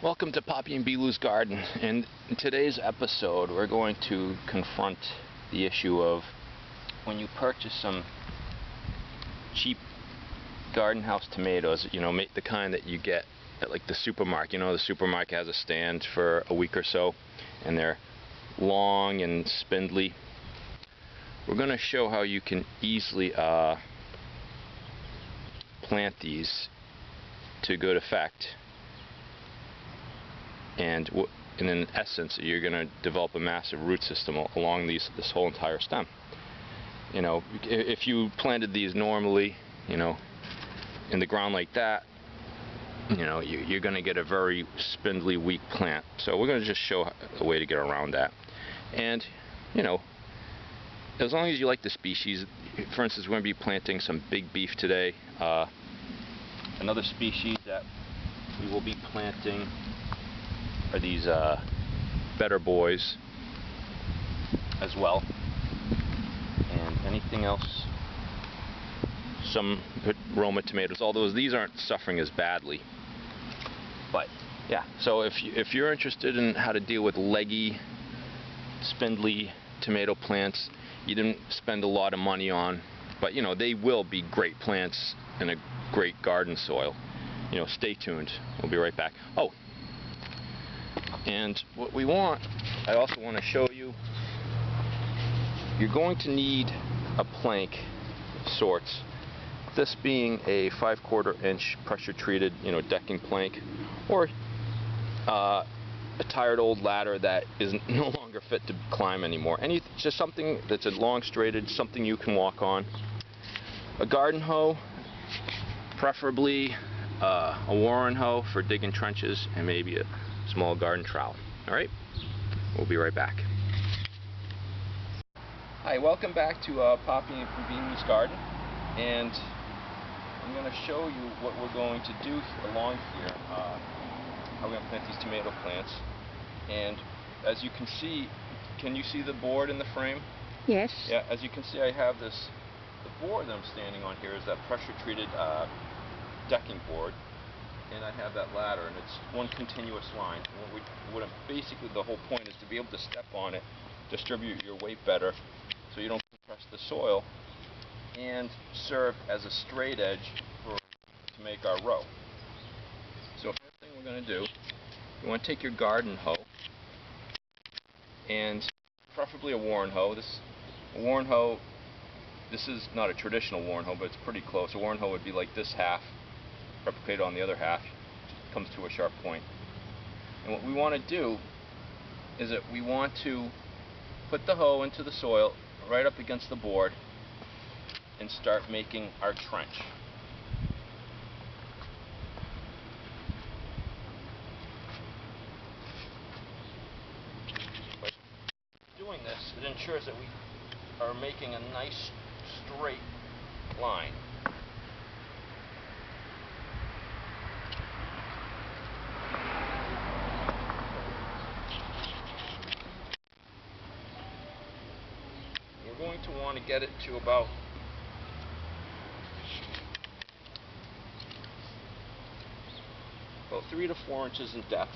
Welcome to Poppy and Beeloo's Garden, and in today's episode we're going to confront the issue of when you purchase some cheap garden house tomatoes, the kind that you get at like the supermarket. The supermarket has a stand for a week or so and they're long and spindly. We're going to show how you can easily plant these to good effect. And in essence, you're going to develop a massive root system along this whole entire stem. If you planted these normally, in the ground like that, you're going to get a very spindly, weak plant. So we're going to just show a way to get around that. And, as long as you like the species, for instance, we're going to be planting some big beef today. Another species that we will be planting are these better boys as well, and anything else, some Roma tomatoes, although these aren't suffering as badly. But yeah, so if you're interested in how to deal with leggy, spindly tomato plants you didn't spend a lot of money on, but they will be great plants in a great garden soil, stay tuned. We'll be right back. Oh, and what we want, I also want to show you, you're going to need a plank of sorts. This being a 5/4 inch pressure treated, decking plank, or a tired old ladder that is no longer fit to climb anymore. Just something that's a long straighted, something you can walk on. A garden hoe, preferably a Warren hoe for digging trenches, and maybe a small garden trowel. Alright, we'll be right back. Hi, welcome back to Poppy and Beeloo's Garden, and I'm going to show you what we're going to do along here, how we're going to plant these tomato plants. And as you can see, can you see the board in the frame? Yes. Yeah, as you can see, I have the board that I'm standing on here is that pressure treated decking board. And I have that ladder, and it's one continuous line. And basically the whole point is to be able to step on it, distribute your weight better so you don't compress the soil, and serve as a straight edge to make our row. So first thing we're going to do, you want to take your garden hoe, and preferably a Warren hoe. This is not a traditional Warren hoe, but it's pretty close. A Warren hoe would be like this half, replicated on the other half, comes to a sharp point. And what we want to do is that we want to put the hoe into the soil right up against the board and start making our trench. By doing this, it ensures that we are making a nice straight line. We're going to want to get it to about 3 to 4 inches in depth.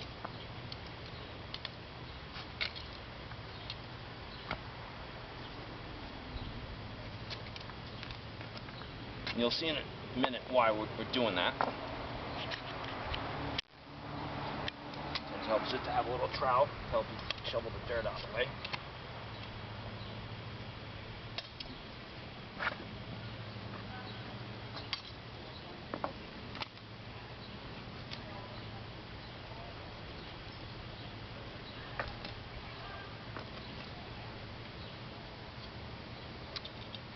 And you'll see in a minute why we're doing that. It helps it to have a little trowel to help you shovel the dirt out of the way.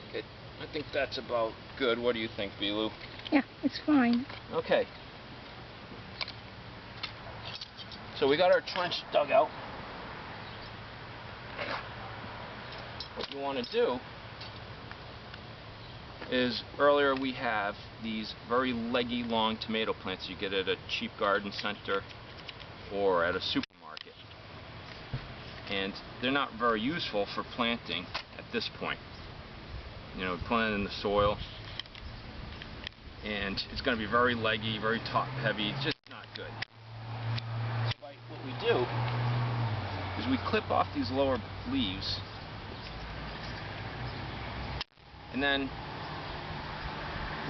Okay, I think that's about good. What do you think, Beeloo? Yeah, it's fine. Okay. So we got our trench dug out. What you want to do is, earlier we have these very leggy long tomato plants you get at a cheap garden center or at a supermarket. And they're not very useful for planting at this point. Plant it in the soil, and it's going to be very leggy, very top heavy. It's just not good. is we clip off these lower leaves, and then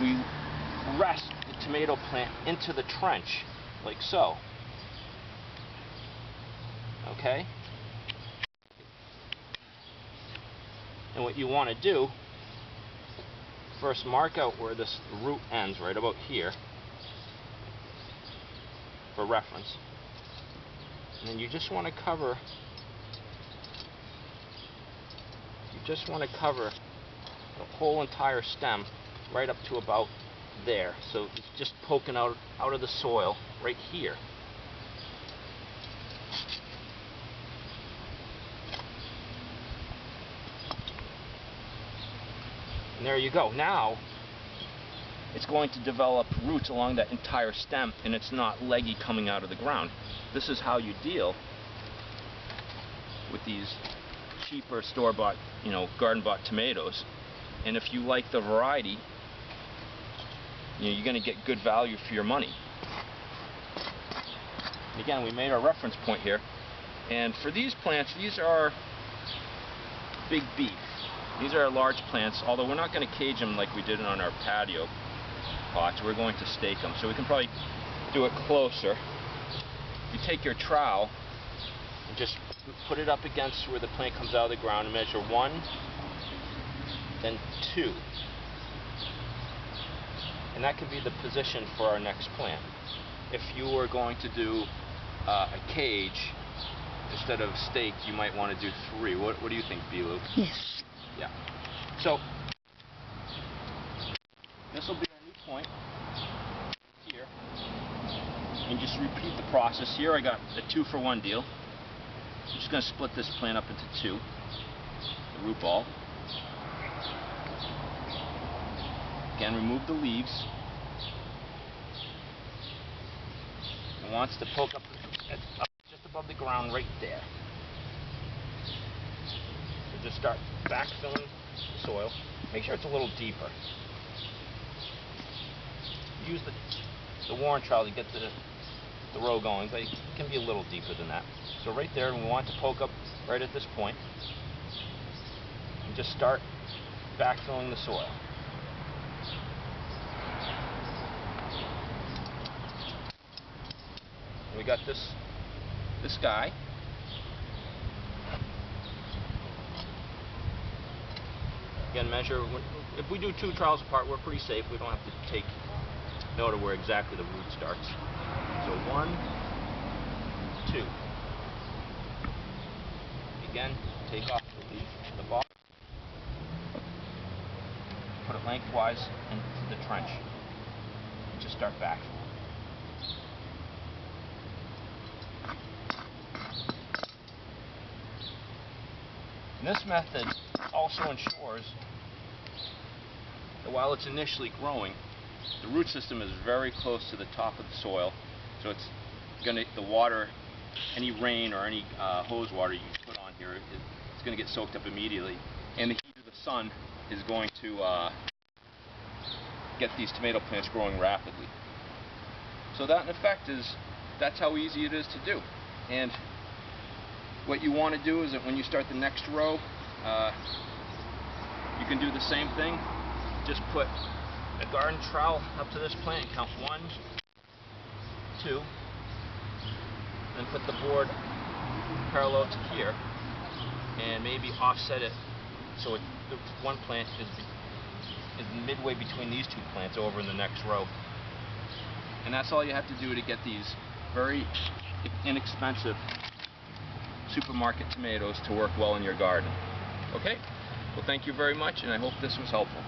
we rest the tomato plant into the trench, like so. Okay? And what you want to do, first mark out where this root ends, right about here, for reference. And then you just want to cover the whole entire stem right up to about there. So it's just poking out of the soil right here. And there you go. Now it's going to develop roots along that entire stem, and it's not leggy coming out of the ground. This is how you deal with these cheaper store-bought, garden-bought tomatoes. And if you like the variety, you're going to get good value for your money. And again, we made our reference point here. And for these plants, these are big beef. These are large plants, although we're not going to cage them like we did on our patio pots. We're going to stake them, so we can probably do it closer. You take your trowel and just put it up against where the plant comes out of the ground and measure 1, then 2. And that could be the position for our next plant. If you were going to do a cage instead of staked, you might want to do 3. What do you think, Bilu? Yes. Yeah. So this will be our new point here, and just repeat the process. Here I got a 2-for-1 deal. I'm just going to split this plant up into 2, the root ball. Again, remove the leaves. It wants to poke up just above the ground right there. So just start backfilling the soil. Make sure it's a little deeper. Use the worn trowel to get the row going, but it can be a little deeper than that. So right there, we want to poke up right at this point. And just start backfilling the soil. We got this guy. Again, measure. If we do 2 trowels apart, we're pretty safe. We don't have to take note of where exactly the root starts. So 1, 2. Again, take off the leaf, the bark, put it lengthwise into the trench. And just start backfilling. And this method also ensures that while it's initially growing, the root system is very close to the top of the soil, so it's going to, the water, any rain or any hose water you put on here, it's going to get soaked up immediately, and the heat of the sun is going to get these tomato plants growing rapidly. So that in effect that's how easy it is to do. And what you want to do is that when you start the next row, you can do the same thing. Just put a garden trowel up to this plant and count 1, 2, then put the board parallel to here and maybe offset it so the one plant is midway between these 2 plants over in the next row. And that's all you have to do to get these very inexpensive supermarket tomatoes to work well in your garden. Okay? Well, thank you very much, and I hope this was helpful.